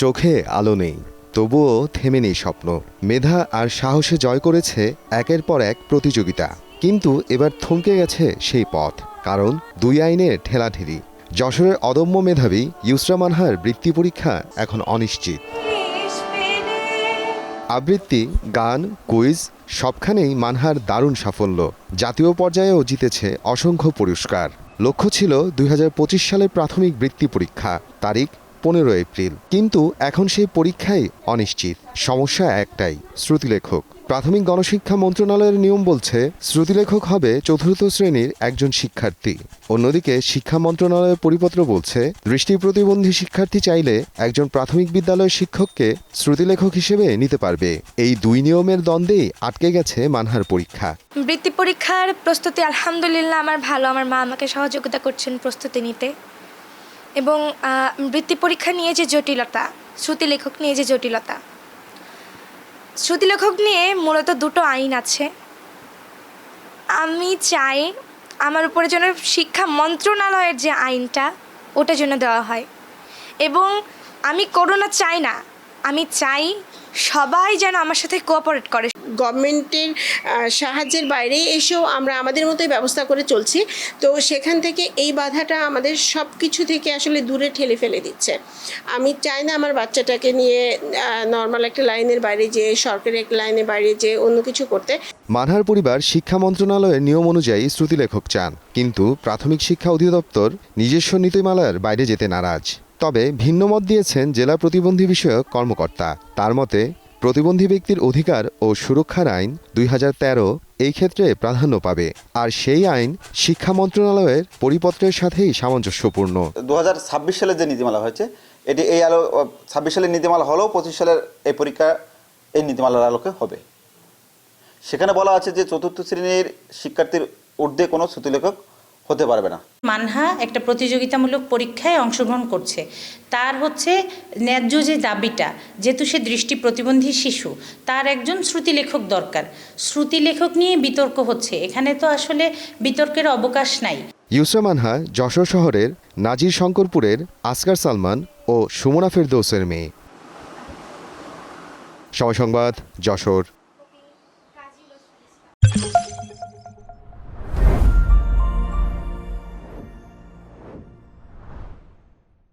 চোখে আলো নেই, তবুও থেমে নেই স্বপ্ন। মেধা আর সাহসে জয় করেছে একের পর এক প্রতিযোগিতা। কিন্তু এবার থমকে গেছে সেই পথ, কারণ দুই আইনের ঠেলাঠেলি। যশোরের অদম্য মেধাবী ইউসরা মানহার বৃত্তি পরীক্ষা এখন অনিশ্চিত। আবৃত্তি, গান, কুইজ সবখানেই মানহার দারুণ সাফল্য। জাতীয় পর্যায়েও জিতেছে অসংখ্য পুরস্কার। লক্ষ্য ছিল ২০২৫ সালের প্রাথমিক বৃত্তি পরীক্ষা, তারিখ ১৫ এপ্রিল। কিন্তু এখন সেই পরীক্ষাই অনিশ্চিত। সমস্যা একটাই, শ্রুতিলেখক। প্রাথমিক গণশিক্ষা মন্ত্রণালয়ের নিয়ম বলছে শ্রুতিলেখক হবে চতুর্থ শ্রেণীর একজন শিক্ষার্থী। অন্যদিকে শিক্ষা মন্ত্রণালয়ের পরিপত্র বলছে দৃষ্টি প্রতিবন্ধী শিক্ষার্থী চাইলে একজন প্রাথমিক বিদ্যালয়ের শিক্ষককে শ্রুতিলেখক হিসেবে নিতে পারবে। এই দুই নিয়মের দ্বন্দ্বেই আটকে গেছে মানহার পরীক্ষা। বৃত্তি পরীক্ষার প্রস্তুতি আলহামদুলিল্লাহ আমার ভালো। আমার মা আমাকে সহযোগিতা করছেন প্রস্তুতি নিতে। এবং বৃত্তি পরীক্ষা নিয়ে যে জটিলতা, শ্রুতিলেখক নিয়ে যে জটিলতা, শ্রুতিলেখক নিয়ে মূলত দুটো আইন আছে। আমি চাই আমার উপরে যেন শিক্ষা মন্ত্রণালয়ের যে আইনটা ওটা যেন দেওয়া হয়। এবং আমি করোনা চাই না, আমি চাই সবাই যেন আমার সাথে কোঅপারেট করে। গভর্নমেন্টের সাহায্যের বাইরে এসেও আমরা আমাদের মতোই ব্যবস্থা করে চলছি। তো সেখান থেকে এই বাধাটা আমাদের সব কিছু থেকে আসলে দূরে ঠেলে ফেলে দিচ্ছে। আমি চাই না আমার বাচ্চাটাকে নিয়ে নর্মাল একটা লাইনের বাইরে যেয়ে, সরকারি একটা লাইনের বাইরে যেয়ে অন্য কিছু করতে। মানহার পরিবার শিক্ষা মন্ত্রণালয়ের নিয়ম অনুযায়ী শ্রুতিলেখক চান, কিন্তু প্রাথমিক শিক্ষা অধিদপ্তর নিজস্ব নীতিমালার বাইরে যেতে নারাজ। তবে ভিন্ন মত দিয়েছেন জেলা প্রতিবন্ধী বিষয়ক কর্মকর্তা। তার মতে প্রতিবন্ধী ব্যক্তির অধিকার ও সুরক্ষার আইন ২০১৩ এই ক্ষেত্রে প্রাধান্য পাবে, আর সেই আইন শিক্ষা মন্ত্রণালয়ের পরিপত্রের সাথেই সামঞ্জস্যপূর্ণ। ২০২৬ সালে যে নীতিমালা হয়েছে, এটি এই আলো ২৬ সালের নীতিমালা হলেও ২৫ সালের এই পরীক্ষা এই নীতিমালার আলোকে হবে। সেখানে বলা আছে যে চতুর্থ শ্রেণীর শিক্ষার্থীর ঊর্ধ্বে কোনো শ্রুতিলেখক হতে পারবে না। মানহা একটা প্রতিযোগিতামূলক পরীক্ষায় অংশগ্রহণ করছে, তার হচ্ছে ন্যায্য যে দাবিটা, যেহেতু সে দৃষ্টি প্রতিবন্ধী শিশু, তার একজন শ্রুতিলেখক দরকার। শ্রুতিলেখক নিয়ে বিতর্ক হচ্ছে, এখানে তো আসলে বিতর্কের অবকাশ নাই। ইউসরা মানহা যশোর শহরের নাজির শঙ্করপুরের আসকার সালমান ও সুমনা ফেরদৌসের মেয়ে। সময় সংবাদ, যশোর।